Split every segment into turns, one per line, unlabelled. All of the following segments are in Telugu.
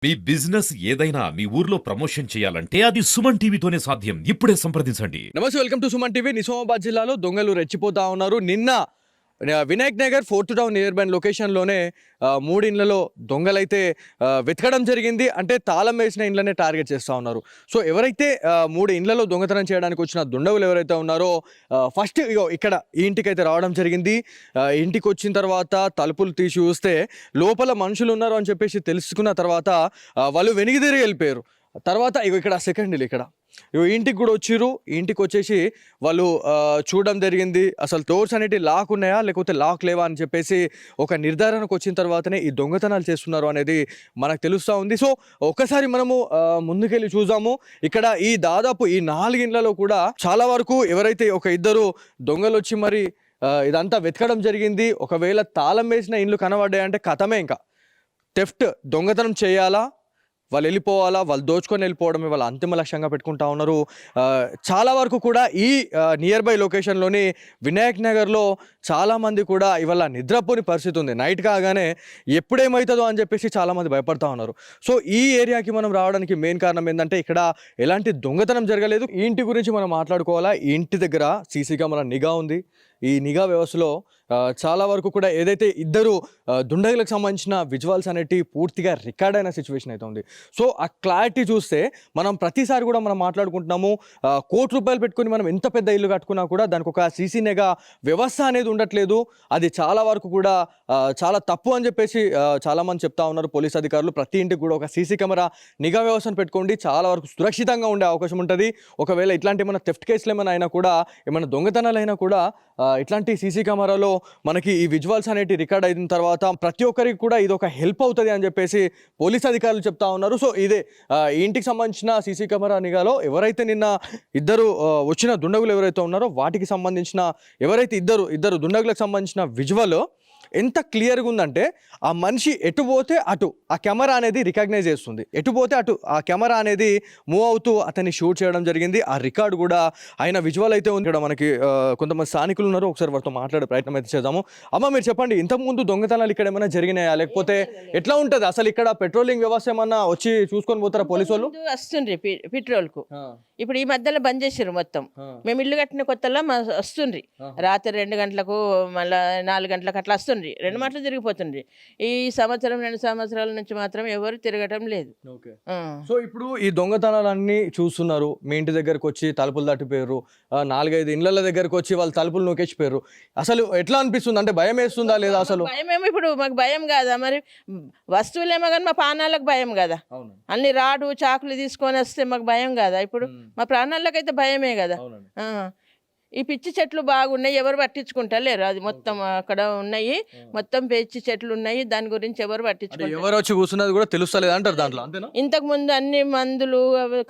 మీ బిజినెస్ ఏదైనా మీ ఊర్లో ప్రమోషన్ చేయాలంటే అది సుమన్ టీవీతోనే సాధ్యం. ఇప్పుడే సంప్రదించండి.
నమస్తే, welcome to Suman TV. Nizamabad జిల్లాలో దొంగలు రెచ్చిపోతా ఉన్నారు. నిన్న Vinayak Nagar 4th town nearby లొకేషన్లోనే 3 ఇండ్లలో దొంగలైతే వెతకడం జరిగింది. అంటే తాళం వేసిన ఇండ్లనే టార్గెట్ చేస్తూ ఉన్నారు. సో ఎవరైతే 3 ఇండ్లలో దొంగతనం చేయడానికి వచ్చిన దుండగులు ఎవరైతే ఉన్నారో ఫస్ట్ ఇక్కడ ఈ ఇంటికైతే రావడం జరిగింది. ఇంటికి వచ్చిన తర్వాత తలుపులు తీసి చూస్తే లోపల మనుషులు ఉన్నారు అని చెప్పేసి తెలుసుకున్న తర్వాత వాళ్ళు వెనుదిరిగి వెళ్ళిపోయారు. తర్వాత ఇక్కడ సెకండ్ ఇల్లు ఇక్కడ ఇంటికి కూడా వచ్చిర్రు. ఇంటికి వచ్చేసి వాళ్ళు చూడడం జరిగింది. అసలు డోర్స్ అనేటివి లాక్ ఉన్నాయా లేకపోతే లాక్ లేవా అని చెప్పేసి ఒక నిర్ధారణకు వచ్చిన తర్వాతనే ఈ దొంగతనాలు చేస్తున్నారు అనేది మనకు తెలుస్తూ ఉంది. సో ఒక్కసారి మనము ముందుకెళ్ళి చూద్దాము. ఇక్కడ ఈ దాదాపు ఈ 4 ఇండ్లలో కూడా చాలా వరకు ఎవరైతే ఒక ఇద్దరు దొంగలు వచ్చి మరి ఇదంతా వెతకడం జరిగింది. ఒకవేళ తాళం వేసిన ఇండ్లు కనబడ్డాయంటే కథమే, ఇంకా థెఫ్ట్ దొంగతనం చేయాలా, వాళ్ళు వెళ్ళిపోవాలా, వాళ్ళు దోచుకొని వెళ్ళిపోవడమే వాళ్ళ అంతిమ లక్ష్యంగా పెట్టుకుంటా ఉన్నారు. చాలా వరకు కూడా ఈ నియర్ బై లొకేషన్లోని వినాయక్ నగర్లో చాలామంది కూడా ఇవాళ నిద్రపోని పరిస్థితి ఉంది. నైట్ కాగానే ఎప్పుడేమవుతుందో అని చెప్పేసి చాలామంది భయపడతా ఉన్నారు. సో ఈ ఏరియాకి మనం రావడానికి మెయిన్ కారణం ఏంటంటే ఇక్కడ ఎలాంటి దొంగతనం జరగలేదు. ఈ ఇంటి గురించి మనం మాట్లాడుకోవాలా. ఈ ఇంటి దగ్గర సీసీ కెమెరా నిఘా ఉంది. ఈ నిఘా వ్యవస్థలో చాలా వరకు కూడా ఏదైతే ఇద్దరు దుండగులకు సంబంధించిన విజువల్స్ అనేటివి పూర్తిగా రికార్డ్ అయిన సిచ్యువేషన్ అయితే ఉంది. సో ఆ క్లారిటీ చూస్తే మనం ప్రతిసారి కూడా మనం మాట్లాడుకుంటున్నాము, ₹1,00,00,000 పెట్టుకుని మనం ఎంత పెద్ద ఇల్లు కట్టుకున్నా కూడా దానికి ఒక సీసీ నిఘా వ్యవస్థ అనేది ఉండట్లేదు. అది చాలా వరకు కూడా చాలా తప్పు అని చెప్పేసి చాలామంది చెప్తా ఉన్నారు పోలీస్ అధికారులు. ప్రతి ఇంటికి కూడా ఒక సీసీ కెమెరా నిఘా వ్యవస్థను పెట్టుకోండి, చాలా వరకు సురక్షితంగా ఉండే అవకాశం ఉంటుంది. ఒకవేళ ఇట్లాంటి ఏమైనా థెఫ్ట్ కేసులు ఏమైనా అయినా కూడా, ఏమైనా దొంగతనాలు అయినా కూడా ఇట్లాంటి సీసీ కెమెరాలో మనకి ఈ విజువల్స్ అనేవి రికార్డ్ అయిన తర్వాత ప్రతి ఒక్కరికి కూడా ఇది ఒక హెల్ప్ అవుతుంది అని చెప్పేసి పోలీస్ అధికారులు చెప్తా ఉన్నారు. సో ఇదే ఈ ఇంటికి సంబంధించిన సీసీ కెమెరా నిఘాలో ఎవరైతే నిన్న ఇద్దరు వచ్చిన దుండగులు ఎవరైతే ఉన్నారో వాటికి సంబంధించిన ఎవరైతే ఇద్దరు దుండగులకు సంబంధించిన విజువల్ ఎంత క్లియర్గా ఉందంటే ఆ మనిషి ఎటు పోతే అటు ఆ కెమెరా అనేది రికగ్నైజ్ చేస్తుంది. ఎటు పోతే అటు ఆ కెమెరా అనేది మూవ్ అవుతూ అతన్ని షూట్ చేయడం జరిగింది. ఆ రికార్డు కూడా ఆయన విజువల్ అయితే ఉంది. ఇక్కడ మనకి కొంతమంది స్థానికులు ఉన్నారు, ఒకసారి వారితో మాట్లాడే ప్రయత్నం అయితే చేద్దాము. అమ్మ, మీరు చెప్పండి, ఇంతకుముందు దొంగతనాలు ఇక్కడ ఏమైనా జరిగినాయా లేకపోతే ఎట్లా ఉంటుంది అసలు? ఇక్కడ పెట్రోలింగ్ వ్యవస్థ ఏమన్నా వచ్చి చూసుకొని పోతారా పోలీసు వాళ్ళు?
వస్తుండ్రి పెట్రోల్కు. ఇప్పుడు ఈ మధ్యలో బంద్ చేసారు మొత్తం. మేము ఇల్లు కట్టిన కొత్తలో వస్తుండ్రి రాత్రి 2 గంటలకు మళ్ళీ 4 గంటలకు అట్లా వస్తుండ్రి. 2 మాటలు తిరిగిపోతుండ్రి. ఈ సంవత్సరం 2 సంవత్సరాల నుంచి మాత్రం ఎవరు తిరగటం లేదు.
సో ఇప్పుడు ఈ దొంగతనాలన్నీ చూస్తున్నారు. మీ ఇంటి దగ్గరకు వచ్చి తలుపులు తట్టిపోయారు, 4-5 ఇండ్ల దగ్గరకు వచ్చి వాళ్ళు తలుపులు నొక్కేసిపోయారు. అసలు ఎట్లా అనిపిస్తుంది? అంటే భయం వేస్తుందా లేదా? అసలు
భయమేమో, ఇప్పుడు మాకు భయం కాదా మరి? వస్తువులేమో కానీ మా ప్రాణాలకు భయం కదా. అన్ని రాడు చాకులు తీసుకొని వస్తే మాకు భయం కదా. ఇప్పుడు మా ప్రాణాలకైతే భయమే కదా. ఈ పిచ్చి చెట్లు బాగున్నాయి, ఎవరు పట్టించుకుంటా లేరు. అది మొత్తం అక్కడ ఉన్నాయి, మొత్తం పిచ్చి చెట్లు ఉన్నాయి, దాని గురించి ఎవరు పట్టించుకుంటారు?
ఎవరు వచ్చి కూర్చున్నది కూడా తెలుస్తలేదు అంటారు దాంట్లో, అంతేనా?
ఇంతకు ముందు అన్ని మందులు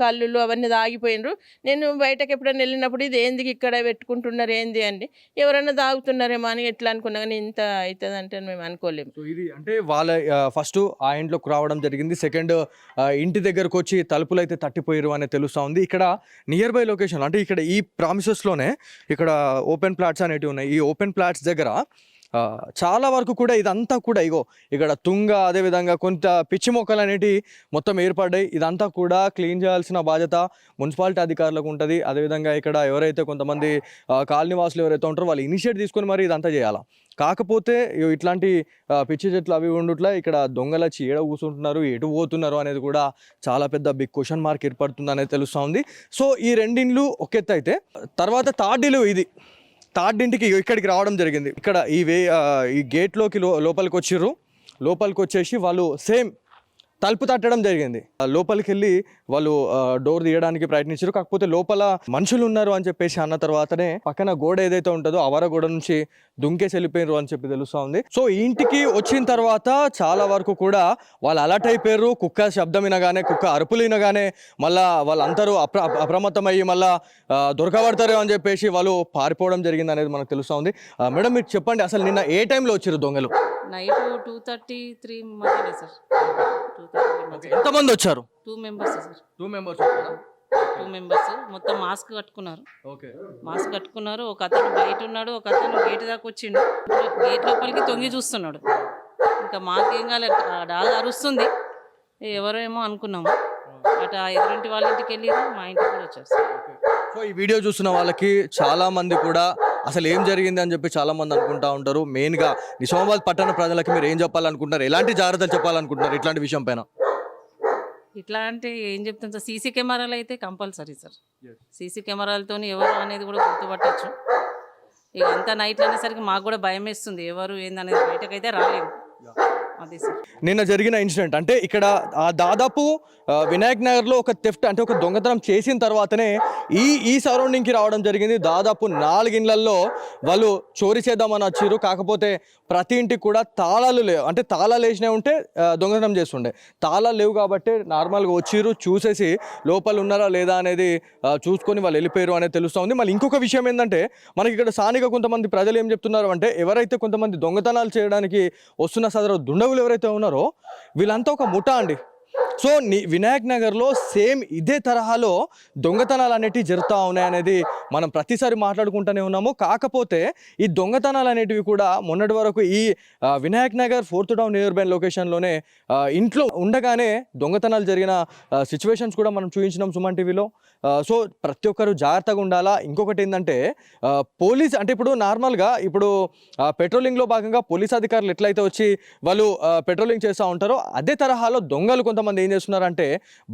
కల్లులు అవన్నీ తాగిపోయినరు. నేను బయటకు ఎప్పుడైనా వెళ్ళినప్పుడు ఇది ఏంది ఇక్కడ పెట్టుకుంటున్నారు ఏంది అండి, ఎవరైనా తాగుతున్నారేమో అని ఎట్లా అనుకున్నా, కానీ ఇంత అవుతుంది అంటే మేము అనుకోలేము.
ఇది అంటే వాళ్ళ ఫస్ట్ ఆ ఇంట్లోకి రావడం జరిగింది. సెకండ్ ఇంటి దగ్గరకు వచ్చి తలుపులు అయితే తట్టిపోయారు అని తెలుస్తూ ఉంది. ఇక్కడ నియర్ బై లొకేషన్ అంటే ఇక్కడ ఈ ప్రామిసెస్లోనే ఇక్కడ ఓపెన్ ప్లాట్స్ అనేటివి ఉన్నాయి. ఈ ఓపెన్ ప్లాట్స్ దగ్గర చాలా వరకు కూడా ఇదంతా కూడా ఇక్కడ తుంగ, అదేవిధంగా కొంత పిచ్చి మొక్కలు అనేటివి మొత్తం ఏర్పడ్డాయి. ఇదంతా కూడా క్లీన్ చేయాల్సిన బాధ్యత మున్సిపాలిటీ అధికారులకు ఉంటుంది. అదేవిధంగా ఇక్కడ ఎవరైతే కొంతమంది కాలనీ వాసులు ఎవరైతే ఉంటారో వాళ్ళు ఇనిషియేట్ తీసుకొని మరి ఇదంతా చేయాలా. కాకపోతే ఇట్లాంటి పిచ్చి చెట్లు అవి ఉండుట్లా ఇక్కడ దొంగల వచ్చి ఏడ కూర్చుంటున్నారు, ఎటు పోతున్నారు అనేది కూడా చాలా పెద్ద బిగ్ క్వశ్చన్ మార్క్ ఏర్పడుతుంది అనేది తెలుస్తూ ఉంది. సో ఈ 2 ఇండ్లు ఒక ఎత్తు అయితే తర్వాత థర్డ్ ఇల్లు థర్డ్ ఇంటికి ఇక్కడికి రావడం జరిగింది. ఇక్కడ ఈ గేట్లోకి లోపలికి వచ్చిర్రు. లోపలికి వచ్చేసి వాళ్ళు సేమ్ తలుపు తట్టడం జరిగింది. లోపలికి వెళ్ళి వాళ్ళు డోర్ తీయడానికి ప్రయత్నించారు. కాకపోతే లోపల మనుషులు ఉన్నారు అని చెప్పేసి అన్న తర్వాతనే పక్కన గోడ ఏదైతే ఉంటుందో అవర గోడ నుంచి దుంకేసి వెళ్ళిపోయారు అని చెప్పి తెలుస్తూ ఉంది. సో ఈ ఇంటికి వచ్చిన తర్వాత చాలా వరకు కూడా వాళ్ళు అలర్ట్ అయిపోయారు. కుక్క శబ్దం వినగానే, కుక్క అరుపులు వినగానే మళ్ళీ వాళ్ళందరూ అప్రమత్తమయ్యి మళ్ళీ దొరకబడతారు అని చెప్పేసి వాళ్ళు పారిపోవడం జరిగింది అనేది మనకు తెలుస్తూ ఉంది. మేడం, మీరు చెప్పండి, అసలు నిన్న ఏ టైంలో వచ్చారు దొంగలు?
నైట్ 2:33 మధ్యనే సార్.
ఎంతమంది వచ్చారు?
2 మెంబర్స్ సార్.
2 మెంబర్స్.
2 మెంబర్స్ మొత్తం మాస్క్ కట్టుకున్నారు. మాస్క్ కట్టుకున్నారు. ఒక అతను బయట ఉన్నాడు, ఒక అతను గేట్ దాకా వచ్చిండు. గేట్ లోపలికి తొంగి చూస్తున్నాడు. ఇంకా మాకేం కాలేదు, డాగ్ అరుస్తుంది. ఎవరో ఏమో అనుకున్నాము. అటు ఆ ఎదురింటి వాళ్ళ ఇంటికి వెళ్ళిరు, మా ఇంటికి కూడా వచ్చారు సార్.
సో ఈ వీడియో చూస్తున్న వాళ్ళకి చాలా మంది కూడా అసలు ఏం జరిగింది అని చెప్పి చాలా మంది అనుకుంటా ఉంటారు. మెయిన్గా నిజామాబాద్ పట్టణ ప్రజలకి మీరు ఏం చెప్పాలనుకుంటున్నారు, ఎలాంటి జాగ్రత్తలు చెప్పాలనుకుంటున్నారు ఇట్లాంటి విషయం పైన?
ఇట్లా అంటే ఏం చెప్తాం సార్, సీసీ కెమెరాలు అయితే కంపల్సరీ సార్. సీసీ కెమెరాలతో ఎవరు అనేది కూడా గుర్తుపట్టచ్చు. ఇక అంతా నైట్ అనేసరికి మాకు కూడా భయం వేస్తుంది, ఎవరు ఏందనేది బయటకైతే రాలేము. అది సార్
నిన్న జరిగిన ఇన్సిడెంట్ అంటే ఇక్కడ దాదాపు వినాయక్ నగర్లో ఒక థెఫ్ట్ అంటే ఒక దొంగతనం చేసిన తర్వాతనే ఈ సరౌండింగ్కి రావడం జరిగింది. దాదాపు 4 ఇళ్లల్లో వాళ్ళు చోరీ చేద్దామని వచ్చారు. కాకపోతే ప్రతి ఇంటికి కూడా తాళాలు లేవు, అంటే తాళాలు వేసినవి ఉంటే దొంగతనం చేస్తుండే, తాళాలు లేవు కాబట్టి నార్మల్గా వచ్చిర్రు, చూసేసి లోపల ఉన్నారా లేదా అనేది చూసుకొని వాళ్ళు వెళ్ళిపోయారు అనేది తెలుస్తూ ఉంది. మళ్ళీ ఇంకొక విషయం ఏంటంటే మనకి ఇక్కడ స్థానిక కొంతమంది ప్రజలు ఏం చెప్తున్నారు అంటే ఎవరైతే కొంతమంది దొంగతనాలు చేయడానికి వస్తున్న సదరు దుండగులు ఎవరైతే ఉన్నారో వీళ్ళంతా ఒక ముఠా అండి. సో వినాయక్ నగర్లో సేమ్ ఇదే తరహాలో దొంగతనాలు అనేటివి జరుగుతూ ఉన్నాయనేది మనం ప్రతిసారి మాట్లాడుకుంటూనే ఉన్నాము. కాకపోతే ఈ దొంగతనాలు అనేటివి కూడా మొన్నటి వరకు ఈ Vinayak Nagar 4th town nearby లొకేషన్లోనే ఇంట్లో ఉండగానే దొంగతనాలు జరిగిన సిచ్యువేషన్స్ కూడా మనం చూపించినాం సుమన్ టీవీలో. సో ప్రతి ఒక్కరు జాగ్రత్తగా ఉండాలా. ఇంకొకటి ఏంటంటే పోలీస్ అంటే ఇప్పుడు నార్మల్గా ఇప్పుడు పెట్రోలింగ్లో భాగంగా పోలీస్ అధికారులు ఎట్లయితే వచ్చి వాళ్ళు పెట్రోలింగ్ చేస్తూ ఉంటారో అదే తరహాలో దొంగలు కొంతమంది ఏం చేస్తున్నారంటే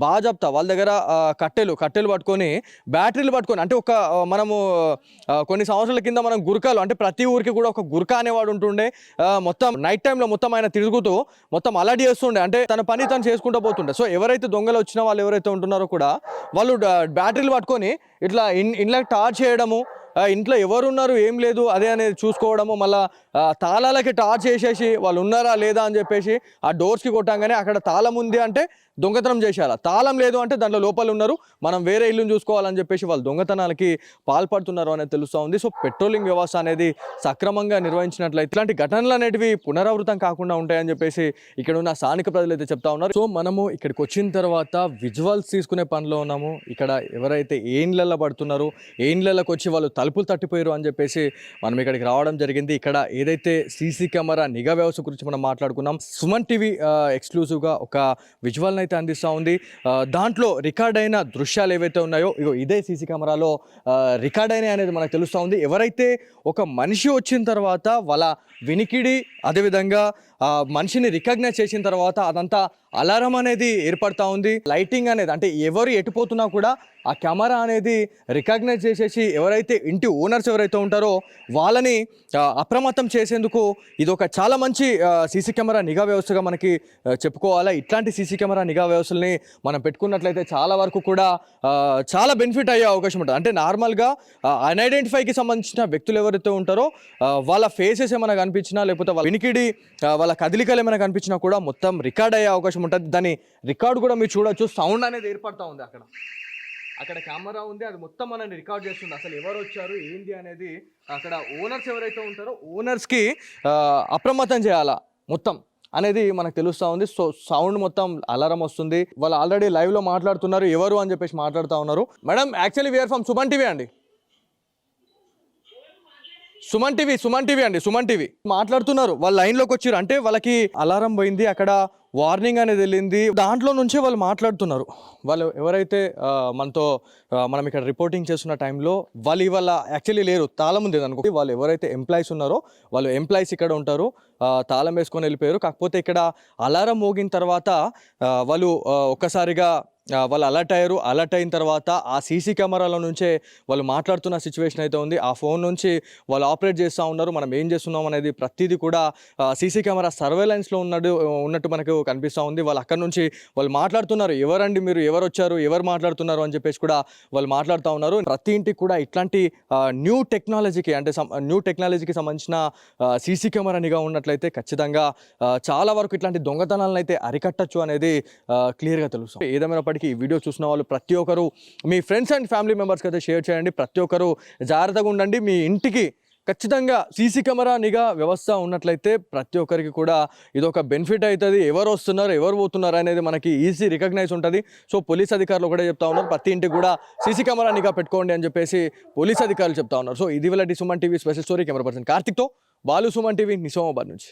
బాజాప్తా వాళ్ళ దగ్గర కట్టెలు పట్టుకొని బ్యాటరీలు పట్టుకొని అంటే ఒక మనము కొన్ని సంవత్సరాల కింద మనం గుర్కాలు అంటే ప్రతి ఊరికి కూడా ఒక గుర్కా అనేవాడు ఉంటుండే. మొత్తం నైట్ టైంలో మొత్తం ఆయన తిరుగుతూ మొత్తం అలర్ట్ చేస్తుండే, అంటే తన పని తను చేసుకుంటూ పోతుండే. సో ఎవరైతే దొంగలు వచ్చిన వాళ్ళు ఎవరైతే ఉంటున్నారో కూడా వాళ్ళు బ్యాటరీలు పట్టుకొని ఇట్లా ఇంట్లోకి టార్చ్ చేయడము, ఇంట్లో ఎవరున్నారు ఏం లేదు అదే అనేది చూసుకోవడము, మళ్ళీ తాళాలకి టార్చ్ చేసేసి వాళ్ళు ఉన్నారా లేదా అని చెప్పేసి ఆ డోర్స్కి కొట్టంగానే అక్కడ తాళం ఉంది అంటే దొంగతనం చేసేయాలి, తాళం లేదు అంటే దాంట్లో లోపల ఉన్నారు మనం వేరే ఇల్లుని చూసుకోవాలని చెప్పేసి వాళ్ళు దొంగతనాలకి పాల్పడుతున్నారు అనేది తెలుస్తూ ఉంది. సో పెట్రోలింగ్ వ్యవస్థ అనేది సక్రమంగా నిర్వహించినట్లయితే ఇట్లాంటి ఘటనలు అనేటివి పునరావృతం కాకుండా ఉంటాయని చెప్పేసి ఇక్కడ ఉన్న స్థానిక ప్రజలు అయితే చెప్తా ఉన్నారు. సో మనము ఇక్కడికి వచ్చిన తర్వాత విజువల్స్ తీసుకునే పనిలో ఉన్నాము. ఇక్కడ ఎవరైతే ఏ ఇండ్లలో పడుతున్నారో ఏ ఇండ్లలోకి వచ్చి వాళ్ళు తలుపులు తట్టిపోయారు అని చెప్పేసి మనం ఇక్కడికి రావడం జరిగింది. ఇక్కడ ఏదైతే సీసీ కెమెరా నిఘా వ్యవస్థ గురించి మనం మాట్లాడుకున్నాం, సుమన్ టీవీ ఎక్స్క్లూజివ్గా ఒక విజువల్ని అయితే అందిస్తూ ఉంది. దాంట్లో రికార్డ్ అయిన దృశ్యాలు ఏవైతే ఉన్నాయో ఇదే సీసీ కెమెరాలో రికార్డ్ అయినాయి అనేది మనకు తెలుస్తూ ఉంది. ఎవరైతే ఒక మనిషి వచ్చిన తర్వాత వాళ్ళ వినికిడి అదేవిధంగా మనిషిని రికగ్నైజ్ చేసిన తర్వాత అదంతా అలారం అనేది ఏర్పడతా ఉంది. లైటింగ్ అనేది అంటే ఎవరు ఎటుపోతున్నా కూడా ఆ కెమెరా అనేది రికగ్నైజ్ చేసేసి ఎవరైతే ఇంటి ఓనర్స్ ఎవరైతే ఉంటారో వాళ్ళని అప్రమత్తం చేసేందుకు ఇది ఒక చాలా మంచి సీసీ కెమెరా నిఘా వ్యవస్థగా మనకి చెప్పుకోవాలా. ఇట్లాంటి సీసీ కెమెరా నిఘా వ్యవస్థల్ని మనం పెట్టుకున్నట్లయితే చాలా వరకు కూడా చాలా బెనిఫిట్ అయ్యే అవకాశం ఉంటుంది. అంటే నార్మల్గా అన్ఐడెంటిఫైకి సంబంధించిన వ్యక్తులు ఎవరైతే ఉంటారో వాళ్ళ ఫేసెస్ ఏమైనా కనిపించినా లేకపోతే వాళ్ళ వినికిడి వాళ్ళ కదలికలు ఏమైనా కనిపించినా కూడా మొత్తం రికార్డ్ అయ్యే అవకాశం ఉంటుంది. దాని రికార్డు కూడా మీరు చూడొచ్చు, సౌండ్ అనేది ఏర్పడతా ఉంది. అక్కడ కెమెరా ఉంది, అది మొత్తం మనల్ని రికార్డ్ చేస్తుంది. అసలు ఎవరు వచ్చారు ఏంటి అనేది అక్కడ ఓనర్స్ ఎవరైతే ఉంటారో ఓనర్స్కి అప్రమత్తం చేయాలా మొత్తం అనేది మనకు తెలుస్తూ ఉంది. సో సౌండ్ మొత్తం అలారం వస్తుంది. వాళ్ళు ఆల్రెడీ లైవ్లో మాట్లాడుతున్నారు ఎవరు అని చెప్పేసి మాట్లాడుతూ ఉన్నారు. Madam actually we are from Suman TV అండి, సుమన్ టీవీ అండి, సుమన్ టీవీ మాట్లాడుతున్నారు. వాళ్ళు లైన్లోకి వచ్చారు అంటే వాళ్ళకి అలారం పోయింది, అక్కడ వార్నింగ్ అనేది వెళ్ళింది, దాంట్లో నుంచే వాళ్ళు మాట్లాడుతున్నారు. వాళ్ళు ఎవరైతే మనం ఇక్కడ రిపోర్టింగ్ చేస్తున్న టైంలో వాళ్ళు ఇవాళ యాక్చువల్లీ లేరు, తాళం ఉంది అనుకో. వాళ్ళు ఎవరైతే ఎంప్లాయీస్ ఉన్నారో వాళ్ళు ఎంప్లాయీస్ ఇక్కడ ఉంటారు, తాళం వేసుకొని వెళ్ళిపోయారు. కాకపోతే ఇక్కడ అలారం మోగిన తర్వాత వాళ్ళు ఒక్కసారిగా వాళ్ళు అలర్ట్ అయ్యారు. అలర్ట్ అయిన తర్వాత ఆ సీసీ కెమెరాల నుంచే వాళ్ళు మాట్లాడుతున్న సిచ్యువేషన్ అయితే ఉంది. ఆ ఫోన్ నుంచి వాళ్ళు ఆపరేట్ చేస్తూ ఉన్నారు. మనం ఏం చేస్తున్నాం అనేది ప్రతిదీ కూడా సీసీ కెమెరా సర్వేలెన్స్లో ఉన్నట్టు మనకు కనిపిస్తూ ఉంది. వాళ్ళు అక్కడ నుంచి వాళ్ళు మాట్లాడుతున్నారు, ఎవరండి మీరు, ఎవరు వచ్చారు, ఎవరు మాట్లాడుతున్నారు అని చెప్పేసి కూడా వాళ్ళు మాట్లాడుతూ ఉన్నారు. ప్రతి ఇంటికి కూడా ఇట్లాంటి న్యూ టెక్నాలజీకి సంబంధించిన సీసీ కెమెరా నిఘా ఉన్నట్లయితే ఖచ్చితంగా చాలా వరకు ఇట్లాంటి దొంగతనాలను అయితే అరికట్టచ్చు అనేది క్లియర్గా తెలుస్తుంది. ఏదేమైనా ఈ వీడియో చూసిన వాళ్ళు ప్రతి ఒక్కరు మీ ఫ్రెండ్స్ అండ్ ఫ్యామిలీ మెంబర్స్కి అయితే షేర్ చేయండి. ప్రతి ఒక్కరు జాగ్రత్తగా ఉండండి. మీ ఇంటికి ఖచ్చితంగా సీసీ కెమెరా నిఘా వ్యవస్థ ఉన్నట్లయితే ప్రతి ఒక్కరికి కూడా ఇది ఒక బెనిఫిట్ అవుతుంది. ఎవరు వస్తున్నారు ఎవరు పోతున్నారు అనేది మనకి ఈజీ రికగ్నైజ్ ఉంటుంది. సో పోలీస్ అధికారులు కూడా చెప్తా ఉన్నారు ప్రతి ఇంటికి కూడా సీసీ కెమెరా నిఘా పెట్టుకోండి అని చెప్పేసి పోలీస్ అధికారులు చెప్తా ఉన్నారు. సో ఇది వీళ్ళ Suman TV special story. Camera person కార్తిక్తో బాలు, సుమన్ టీవీ, నిజామాబాద్ నుంచి.